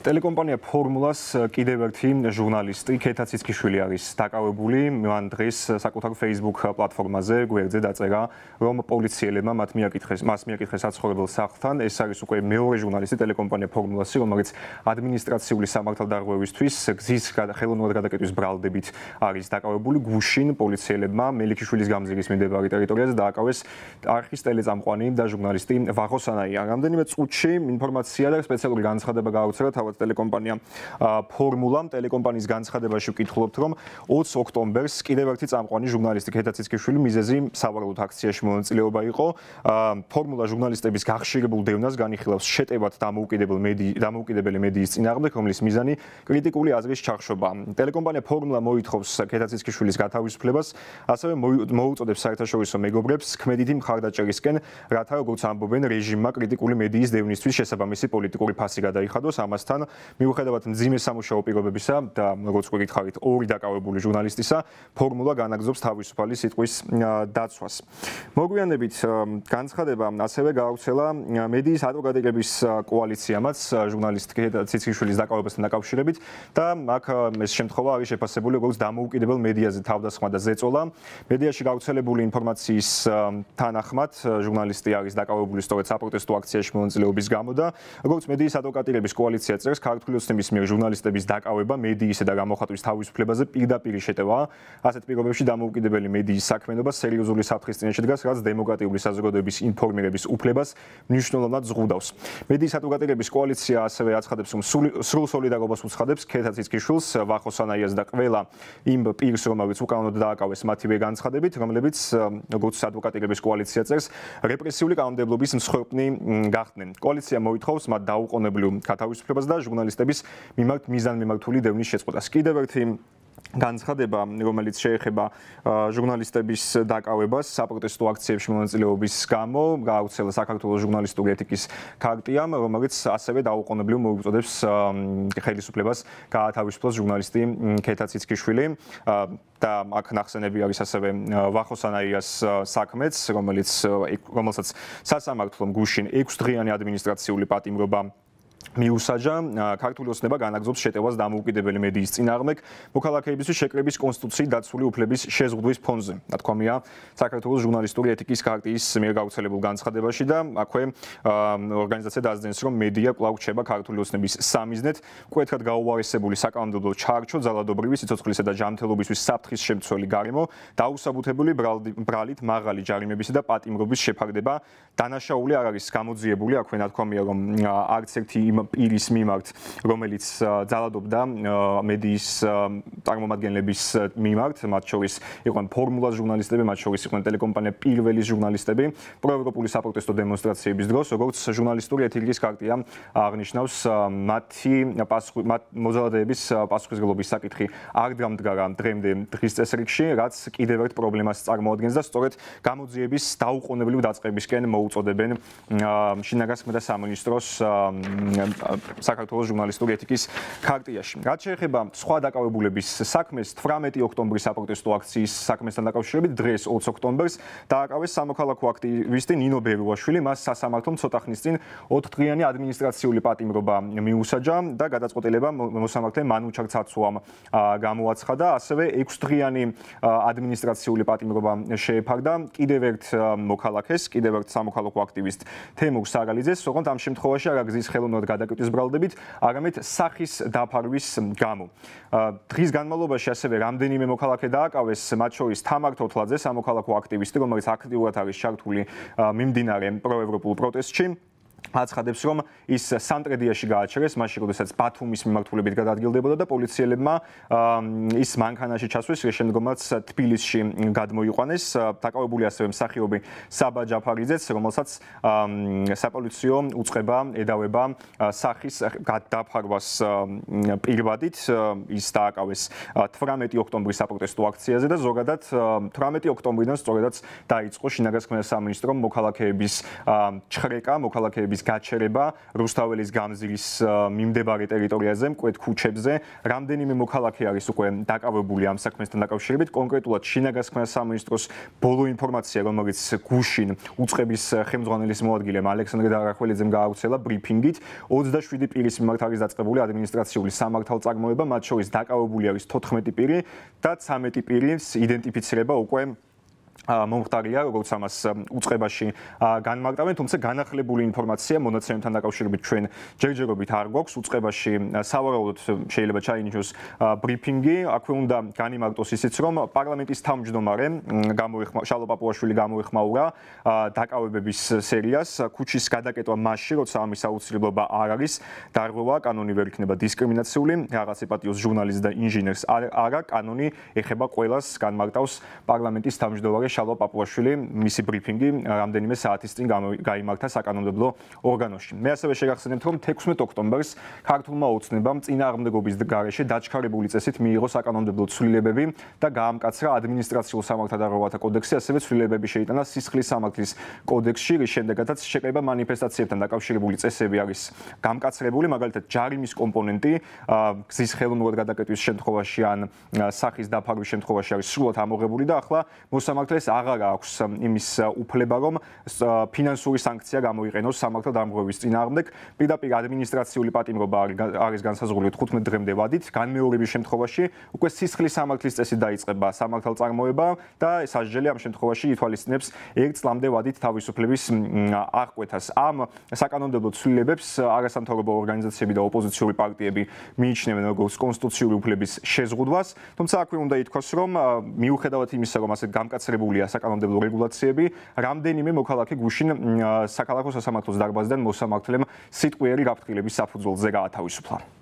Ტელეკომპანია ფორმულას კიდევ ერთი ჟურნალისტი ქეთა ციცქიშვილი არის დაკავებული. მან დღეს საკუთარ Facebook პლატფორმაზე გვერდზე დაწერა, რომ პოლიციელებმა მას მიაკითხეს საცხოვრებელ სახლთან. ეს არის უკვე მეორე ჟურნალისტი ტელეკომპანია ფორმულასი, რომელიც ადმინისტრაციული სამართალდარღვევისთვის გზის ხელოვნურად გადაკეტვის ბრალდებით არის დაკავებული. გუშინ პოლიციელებმა მელიქიშვილის გამზირის მიმდებარე ტერიტორიაზე დააკავეს არხის ტელეწამყვანი და ჟურნალისტი ვახოსანაია. რამდენიმე წუთში ინფორმაცია და სპეციალური განცხადება გააუცხრა თავად ტელეკომპანია ფორმულამ. ტელეკომპანიის განცხადებაში ვკითხულობთ, რომ 20 ოქტომბერს კიდევ ერთი წამყვანი ჟურნალისტი ქეთა ციცქიშვილი მიზეზი სავარაუდოდ აქციაში მონაწილეობა იყო. ფორმულა ჟურნალისტების გახშირებულ დევნას განიხილავს შეტევად დამოუკიდებელი მედიის წინააღმდეგ, რომლის მიზანი კრიტიკული აზრის ჩახშობა. ტელეკომპანია ფორმულა მოითხოვს ქეთა ციცქიშვილის გათავისუფლებას, ასევე მოუწოდებს საერთაშორისო მეგობრებს ქმედითი მხარდაჭერისკენ, რათა როგორც ამბობენ, რეჟიმმა კრიტიკული მედიის დევნისთვის შესაბამისი პოლიტიკური ფასი გადაიხადოს. ამასთან მიუხედავად მძიმე სამუშაო პირობებისა და როგორც გვეკითხავით, ორი დაკავებული ჟურნალისტისა, ფორმულა განაგრძობს თავისუფალი სიტყვის დაცვას. მოგვიანებით განცხადება ასევე გააუცელა მედიის ადვოკატების კოალიციამაც ჟურნალისტ ქეთა ციცქიშვილის დაკავებასთან დაკავშირებით და აქ ეს შემთხვევა არის შეფასებული როგორც დამოუკიდებელ მედიაზე თავდასხმა და ზეწოლა. მედიაში გავრცელებული ინფორმაციის თანახმად ჟურნალისტი არის დაკავებული სწორედ საპროტესტო აქციაში მონაწილეობის გამო და როგორც მედიის ადვოკატების კოალიცია წერს, ქართული ოცნების მიერ ჟურნალისტების დაკავება მედიისა და გამოხატვის თავისუფლებაზე პირდაპირ შეტევაა. ასეთ პირობებში დამოუკიდებელი მედიის საქმიანობა სერიოზული საფრთხის წინაშე დგას, რაც დემოკრატიული საზოგადოების ინფორმირების უფლებას მნიშვნელოვნად ზღუდავს. მედიის ადვოკატების კოალიცია ასევე აცხადებს, რომ სრულ სოლიდარობას უცხადებს ქეთა ციცქიშვილს, ვახოსანაიას და ყველა იმ პირს, რომელიც უკანონოდ დააკავეს მათივე განცხადებით, რომლებიც როგორც ადვოკატების კოალიცია წერს, რეპრესიული კანონმდებლობის მსხვერპლი გახდნენ. კოალიცია მოითხოვს მათ დაუყოვნებლივ გათავისუფლებას და ჟურნალისტების მიმართ მიზანმიმართული დევნის შეწყვეტას. კიდევ ერთი განცხადება, რომელიც შეეხება ჟურნალისტების დაკავებას საპროტესტო აქციებში მონაწილეობის გამო, გააუცელა საქართველოს ჟურნალისტური ეთიკის ქარტიამ, რომელიც ასევე დაუყოვნებლივ მოუწოდებს ხელისუფლებას გაათავისუფლოს ჟურნალისტი ქეთა ციცქიშვილი. და აქ ნახსენები არის ასევე ვახოსანაიას საქმეც, რომელსაც სასამართლომ გუშინ 6 დღიანი ადმინისტრაციული პატიმრობა მიუსაჯა. ქართული ოცნება განაგრძობს შეტევას დამოუკიდებელი მედიის წინააღმდეგ მოქალაქეებისთვის შეკრების კონსტიტუციით დაცული უფლების შეზღუდვის ფონზე. ნათქვამია საქართველოს ჟურნალისტური ეთიკის ქარტიის მიერ გავრცელებულ განცხადებაში და აქვე ორგანიზაცია დაასძენს, რომ მედია კვლავ რჩება ქართული ოცნების სამიზნედ, მკვეთრად გაუარესებული საკანონმდებლო ჩარჩო, ძალადობრივი სიცოცხლისა და ჯანმრთელობისთვის საფრთხის შემცველი გარემო, დაუსაბუთებელი ბრალით მაღალი ჯარიმებისა და პატიმრობის შეფარდება დანაშაული არ არის გამოძიებული. აქვე ნათქვამია, რომ არც ერთი პირის მიმართ, რომელიც ძალადობდა მედიის წარმომადგენლების მიმართ, მათ შორის იყვნენ ფორმულას ჟურნალისტები, მათ შორის იყვნენ ტელეკომპანია პირველის ჟურნალისტები, პროევროპული საპროტესტო დემონსტრაციების დროს, როგორც ჟურნალისტური ეთიკის ქარტია აღნიშნავს, მათი მოძალადეების პასუხისმგებლობის საკითხი არ დამდგარა დღემდე დღის წესრიგში, რაც კიდევ ერთ პრობლემას წარმოადგენს და სწორედ გამოძიების დაუყოვნებლივ დაწყებისკენ მოუწოდებენ შინაგანსაკმეთა სამინისტროს საქართველოს ჟურნალისტური ეთიკის ქარტიაში. რაც შეეხება სხვა დაკავებულების საქმეს, 18 ოქტომბრის საპროტესტო აქციის საქმესთან დაკავშირებით დღეს 20 ოქტომბერს დააკავეს სამოქალაქო აქტივისტი ნინო ბერუაშვილი. მას სასამართლომ ცოტა ხნის წინ 4 დღიანი ადმინისტრაციული პატიმრობა მიუსაჯა და გადაწყვეტილება მოსამართლე მანუჩარ ცაცუამ გამოაცხადა. ასევე 6 დღიანი ადმინისტრაციული პატიმრობა შეეფარდა კიდევ ერთ მოქალაქეს, კიდევ ერთ სამოქალაქო აქტივისტ თემურ სარალიძეს, ოღონდ ამ შემთხვევაში არა გზის ხელოვნურად გადაკეტვის ბრალდებით, არამედ სახის დაფარვის გამო. დღის განმავლობაში ასევე რამდენიმე მოქალაქე დააკავეს, მათ შორის თამარ თოთლაძე, სამოქალაქო აქტივისტი, რომელიც აქტიურად არის ჩართული მიმდინარე პროევროპულ პროტესტში. აცხადებს, რომ ის სამტრედიაში გააჩერეს, მაშინ როდესაც ბათუმის მიმართულებით გადაადგილდებოდა და პოლიციელებმა ის მანქანაში ჩასვეს, რის შემდგომაც თბილისში გადმოიყვანეს. დაკავებული ასევე მსახიობი საბა ჯაფარიძეც, რომელსაც საპოლიციო უწყება ედავება სახის დაფარვას პირვადით. ის დააკავეს 18 ოქტომბრის საპროტესტო აქციაზე და ზოგადად 18 ოქტომბრიდან სწორედაც დაიწყო შინაგანსაკმეთა სამინისტრომ მოქალაქეების ჩხრეკა, მოქალაქეების მიტინგების გაჩერება რუსთაველის გამზირის მიმდებარე ტერიტორიაზე, მკვეთ ქუჩებზე. რამდენიმე მოქალაქე არის უკვე დაკავებული ამ საქმესთან დაკავშირებით. კონკრეტულად შინაგასქმნა სამინისტროს ბოლო ინფორმაცია, რომელიც გუშინ უწყების ხელმძღვანელის მოადგილემ ალექსანდრე დარახველიძემ გააუცელა ბრიფინგით, 27 პირის მიმართ არის დაწყებული ადმინისტრაციული სამართალწარმოება, მათ შორის დაკავებული არის 14 პირი და 13 პირის იდენტიფიცირება უკვე მომხდარია, როგორც ამას უწყებაში განმარტავენ, თუმცა განახლებული ინფორმაცია მონაცემთან დაკავშირებით ჩვენ ჯერჯერობით არ გვაქვს. უწყებაში სავარაუდოდ შეიძლება ჩაინიშნოს ბრიფინგი, აქვე უნდა განიმარტოს ისიც, რომ პარლამენტის თავმჯდომარე შალვა პაპუაშვილი გამოეხმაურა დაკავებების სერიას, ქუჩის გადაკეტვა მასში, როცა ამის აუცილებლობა არ არის, დარღვევა კანონი ვერ იქნება დისკრიმინაციული, რაღაც ეპატიოს ჟურნალისტს და ინჟინერს არა, კანონი ეხება ყველას, განმარტავს პარლამენტის თავმჯდომარე შალვა პაპუაშვილი, მისი ბრიფინგი რამდენიმე საათის წინ გაიმართა საკანონმდებლო ორგანოში. მე ასევე შეგახსენებთ, რომ 16 ოქტომბერს ქართულმა ოცნებამ წინააღმდეგობის გარეშე დაჩქარებული წესით მიიღო საკანონმდებლო ცვლილებები და გაამკაცრა ადმინისტრაციულ სამართალდარღვევათა კოდექსი, ასევე ცვლილებები შეიტანა სისხლის სამართლის კოდექსში, რის შემდეგაც შეკრება მანიფესტაციებთან დაკავშირებული წესები არის გამკაცრებული, მაგალითად ჯარიმის კომპონენტი გზის ხელოვნურად გადაკეტვის შემთხვევაში ან სახის დაფარვის შემთხვევაში არის სრულად ამოღებული და ახლა მოსამართლეს აღარ აქვს იმის უფლება, რომ ფინანსური სანქცია გამოიყენოს სამართალდამღვრევის წინააღმდეგ. პირდაპირ ადმინისტრაციული პატიმრობა არის განსაზღვრული 15 დღემდე ვადით. განმეორების შემთხვევაში უკვე სისხლის სამართლის წესით დაიწყება სამართალწარმოება და სასჯელი ამ შემთხვევაში ითვალისწინებს 1 წლამდე ვადით თავისუფლების აღკვეთას. ამ საკანონმდებლო ცვლილებებს არასამთავრობო ორგანიზაციები და ოპოზიციური პარტიები მიიჩნევენ როგორც კონსტიტუციური უფლების შეზღუდვას, თუმცა აქვე უნდა ითქვას, რომ მიუხედავად იმისა, რომ ასეთ გამკაცრებული საკანონმდებლო რეგულაციები, რამდენიმე მოქალაქე გუშინ საქალაქო სასამართლოს დარბაზიდან მოსამართლემ სიტყვიერი გაფრთხილების საფუძველზე გაათავისუფლა.